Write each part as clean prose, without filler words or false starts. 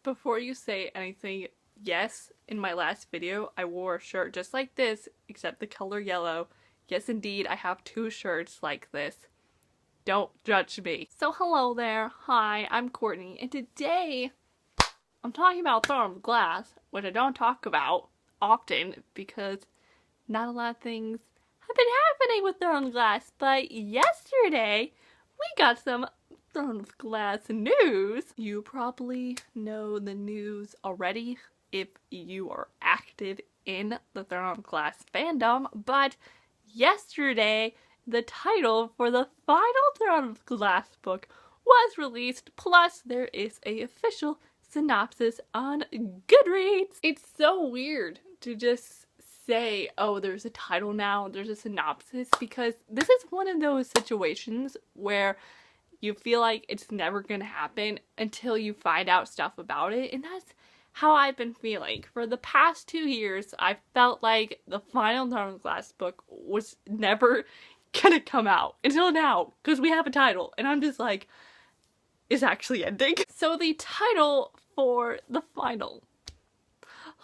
Before you say anything, yes, in my last video I wore a shirt just like this, except the color yellow. Yes, indeed, I have 2 shirts like this. Don't judge me. So hello there, hi, I'm Courtney, and today I'm talking about Throne of Glass, which I don't talk about often because not a lot of things have been happening with Throne of Glass, but yesterday we got some Throne of Glass news. You probably know the news already if you are active in the Throne of Glass fandom, but yesterday the title for the final Throne of Glass book was released, plus there is an official synopsis on Goodreads. It's so weird to just say, oh, there's a title now, there's a synopsis, because this is one of those situations where you feel like it's never gonna happen until you find out stuff about it, and that's how I've been feeling. For the past 2 years, I felt like the final Throne of Glass book was never gonna come out until now, because we have a title, and I'm just like, it's actually ending. So the title for the final,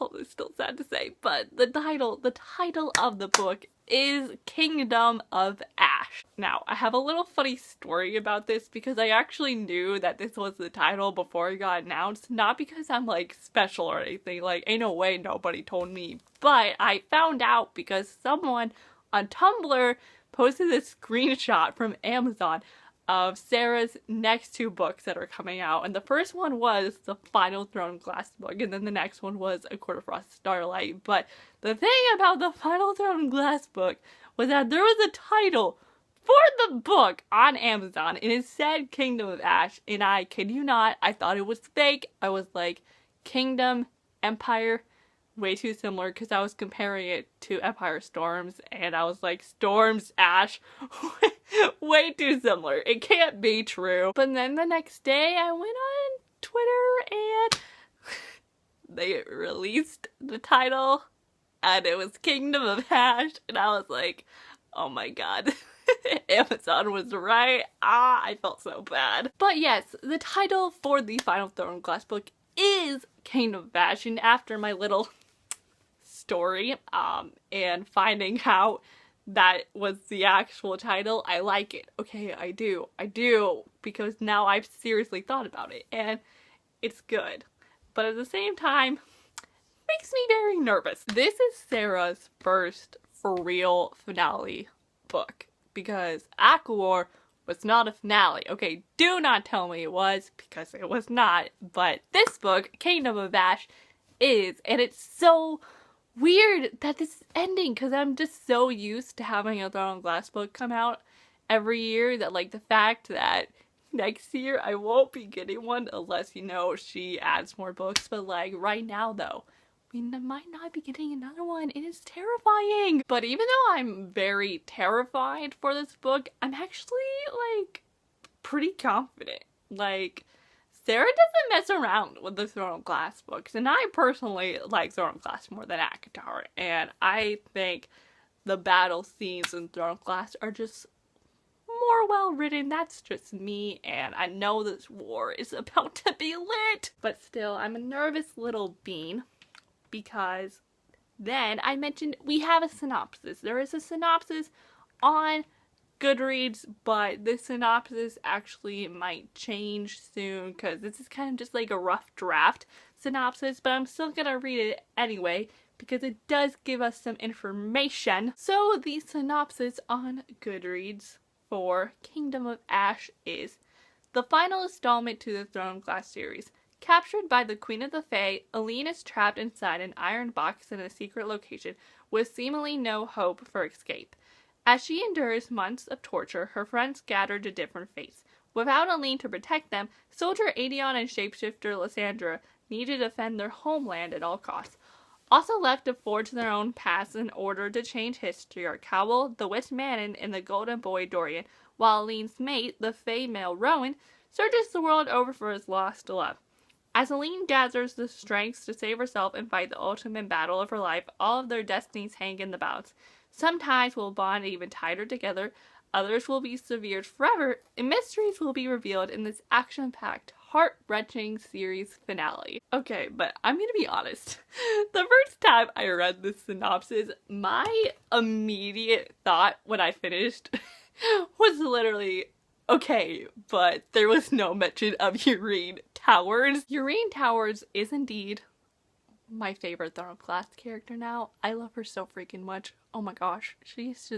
oh, it's still sad to say, but the title of the book is Kingdom of Ash. Now, I have a little funny story about this because I actually knew that this was the title before it got announced, not because I'm like special or anything, like ain't no way nobody told me, but I found out because someone on Tumblr posted a screenshot from Amazon of Sarah's next 2 books that are coming out, and the first one was the final Throne of Glass book, and then the next one was A Court of Frost Starlight. But the thing about the final Throne of Glass book was that there was a title for the book on Amazon, and it said Kingdom of Ash, and I kid you not, I thought it was fake. I was like, Kingdom, Empire, way too similar, because I was comparing it to Empire Storms, and I was like, Storms, Ash, way too similar. It can't be true. But then the next day I went on Twitter and they released the title and it was Kingdom of Ash, and I was like, oh my god. Amazon was right. I felt so bad. But yes, the title for the final Throne of Glass book is Kingdom of Ash, and after my little story and finding out that was the actual title, I like it. Okay, I do, because now I've seriously thought about it and it's good, but at the same time makes me very nervous. This is Sarah's first for real finale book, because Aquawar was not a finale. Okay, do not tell me it was, because it was not, but this book, Kingdom of Ash, is, and it's so weird that this is ending, because I'm just so used to having a Throne of Glass book come out every year that, like, the fact that next year I won't be getting one unless, you know, she adds more books. But like right now though, we might not be getting another one. It is terrifying. But even though I'm very terrified for this book, I'm actually like pretty confident. Like, Sarah doesn't mess around with the Throne of Glass books, and I personally like Throne of Glass more than ACOTAR, and I think the battle scenes in Throne of Glass are just more well written. That's just me, and I know this war is about to be lit. But still, I'm a nervous little bean, because then I mentioned we have a synopsis. There is a synopsis on Goodreads, but this synopsis actually might change soon, because this is kind of just like a rough draft synopsis, but I'm still gonna read it anyway because it does give us some information. So the synopsis on Goodreads for Kingdom of Ash is: the final installment to the Throne of Glass series. Captured by the Queen of the Fae, Aline is trapped inside an iron box in a secret location with seemingly no hope for escape. As she endures months of torture, her friends scatter to different fates. Without Aline to protect them, soldier Adion and shapeshifter Lysandra need to defend their homeland at all costs. Also left to forge their own paths in order to change history are Cowell, the Witch Manon, and the Golden Boy Dorian, while Aline's mate, the Fae male Rowan, searches the world over for his lost love. As Aline gathers the strength to save herself and fight the ultimate battle of her life, all of their destinies hang in the balance. Some ties will bond even tighter together, others will be severed forever, and mysteries will be revealed in this action-packed heart-wrenching series finale. Okay, but I'm gonna be honest. The first time I read this synopsis, my immediate thought when I finished was literally, okay, but there was no mention of Yrene Towers. Yrene Towers is indeed my favorite Throne class character now. I love her so freaking much. Oh my gosh, she's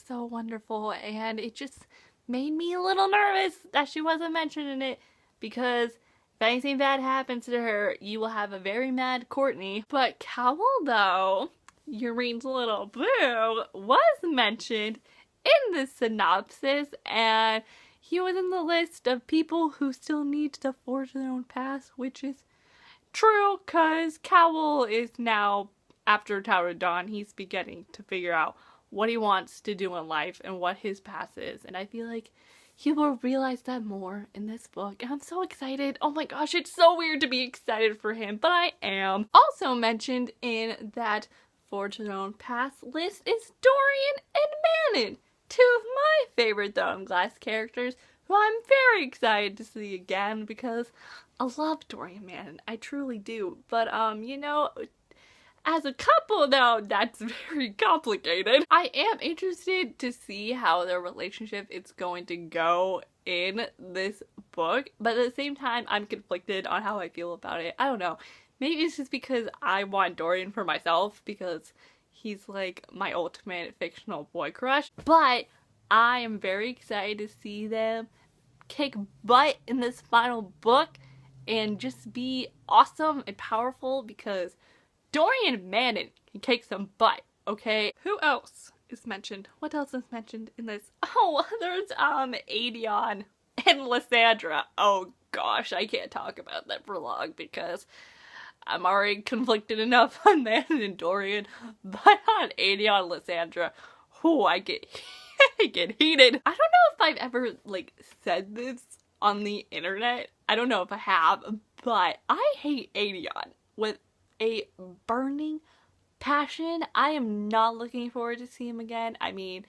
so wonderful, and it just made me a little nervous that she wasn't mentioned in it, because if anything bad happens to her, you will have a very mad Courtney. But Cowell, though, Yrene's little boo, was mentioned in the synopsis, and he was in the list of people who still need to forge their own paths, which is true, because Cowell is now, after Tower of Dawn, he's beginning to figure out what he wants to do in life and what his path is, and I feel like he will realize that more in this book, and I'm so excited. Oh my gosh, it's so weird to be excited for him, but I am. Also mentioned in that Forge Their Own Path list is Dorian and Manon, two of my favorite Throne Glass characters, who I'm very excited to see again, because I love Dorian Manon, I truly do, but you know, as a couple though, that's very complicated. I am interested to see how their relationship is going to go in this book, but at the same time, I'm conflicted on how I feel about it. I don't know. Maybe it's just because I want Dorian for myself, because he's like my ultimate fictional boy crush, but I am very excited to see them kick butt in this final book and just be awesome and powerful, because Dorian Manon can kick some butt, okay? Who else is mentioned? What else is mentioned in this? Oh, there's Aedion and Lysandra. Oh gosh, I can't talk about that for long because I'm already conflicted enough on Manon and Dorian, but on Aedion and Lysandra, I get I get heated. I don't know if I've ever like said this on the internet. I don't know if I have, but I hate Aedion with a burning passion. I am not looking forward to see him again. I mean,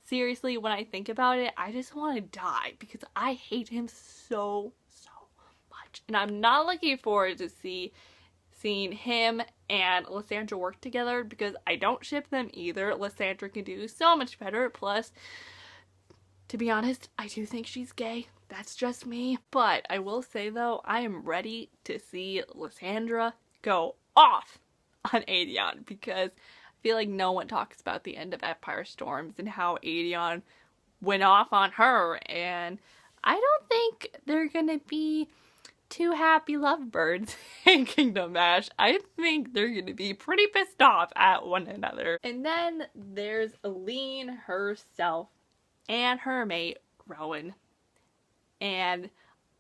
seriously, when I think about it, I just want to die because I hate him so much. And I'm not looking forward to seeing him and Lysandra work together because I don't ship them either. Lysandra can do so much better. Plus, to be honest, I do think she's gay. That's just me. But I will say though, I am ready to see Lysandra go off on Aedion because I feel like no one talks about the end of Empire Storms and how Aedion went off on her, and I don't think they're gonna be two happy lovebirds in Kingdom Ash. I think they're gonna be pretty pissed off at one another. And then there's Aline herself and her mate Rowan, and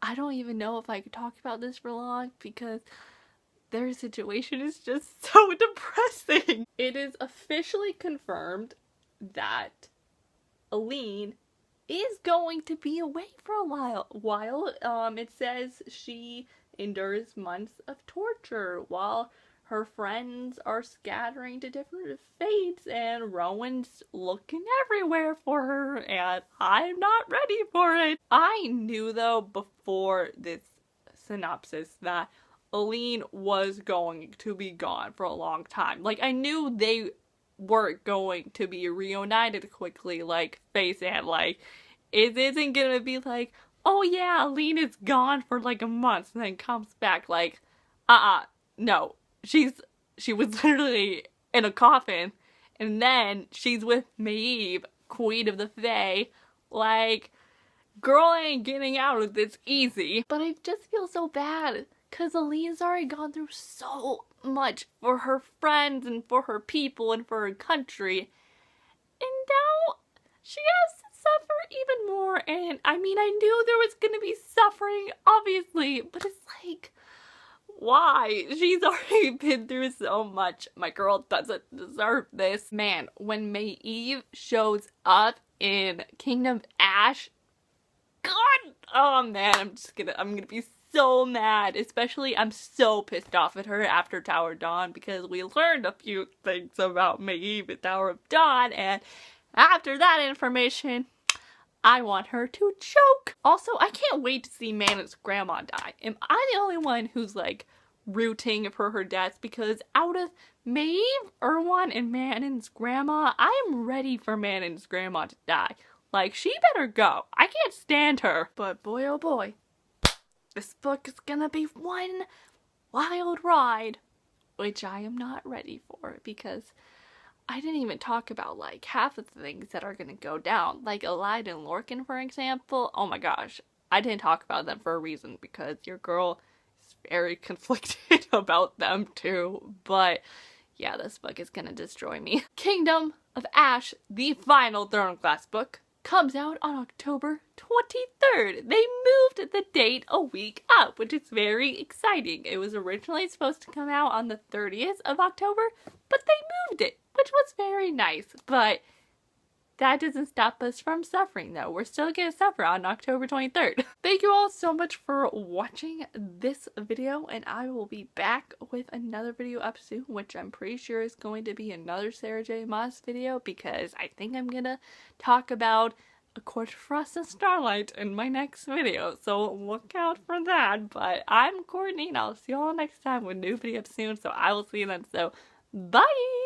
I don't even know if I could talk about this for long because their situation is just so depressing. It is officially confirmed that Aline is going to be away for a while. It says she endures months of torture while her friends are scattering to different fates, and Rowan's looking everywhere for her, and I'm not ready for it. I knew though before this synopsis that Aline was going to be gone for a long time. Like, I knew they weren't going to be reunited quickly like Face and like, it isn't gonna be like, oh yeah, Aline is gone for like a month and then comes back. Like, no. She was literally in a coffin, and then she's with Maeve, Queen of the Fae. Like, girl ain't getting out of this easy. But I just feel so bad because Aline's already gone through so much for her friends and for her people and for her country. And now she has to suffer even more. And I mean, I knew there was gonna be suffering, obviously, but it's like, why? She's already been through so much. My girl doesn't deserve this. Man, when Maeve shows up in Kingdom Ash, God, oh man, I'm gonna be so mad. Especially, I'm so pissed off at her after Tower of Dawn because we learned a few things about Maeve at Tower of Dawn, and after that information, I want her to choke. Also, I can't wait to see Manon's grandma die. Am I the only one who's like rooting for her death? Because out of Maeve, Erwan, and Manon's grandma, I am ready for Manon's grandma to die. Like, she better go. I can't stand her. But boy oh boy, this book is gonna be one wild ride, which I am not ready for because I didn't even talk about like half of the things that are gonna go down. Like Elide and Lorcan, for example. Oh my gosh. I didn't talk about them for a reason because your girl is very conflicted about them too. But yeah, this book is gonna destroy me. Kingdom of Ash, the final Throne Glass book, comes out on October 23rd. They moved the date a week up, which is very exciting. It was originally supposed to come out on the 30th of October, but they moved it, which was very nice. But that doesn't stop us from suffering, though. We're still gonna suffer on October 23rd. Thank you all so much for watching this video, and I will be back with another video up soon, which I'm pretty sure is going to be another Sarah J. Maas video, because I think I'm gonna talk about A Court of Frost and Starlight in my next video, so look out for that. But I'm Courtney, and I'll see you all next time with new videos soon, so I will see you then. So, bye!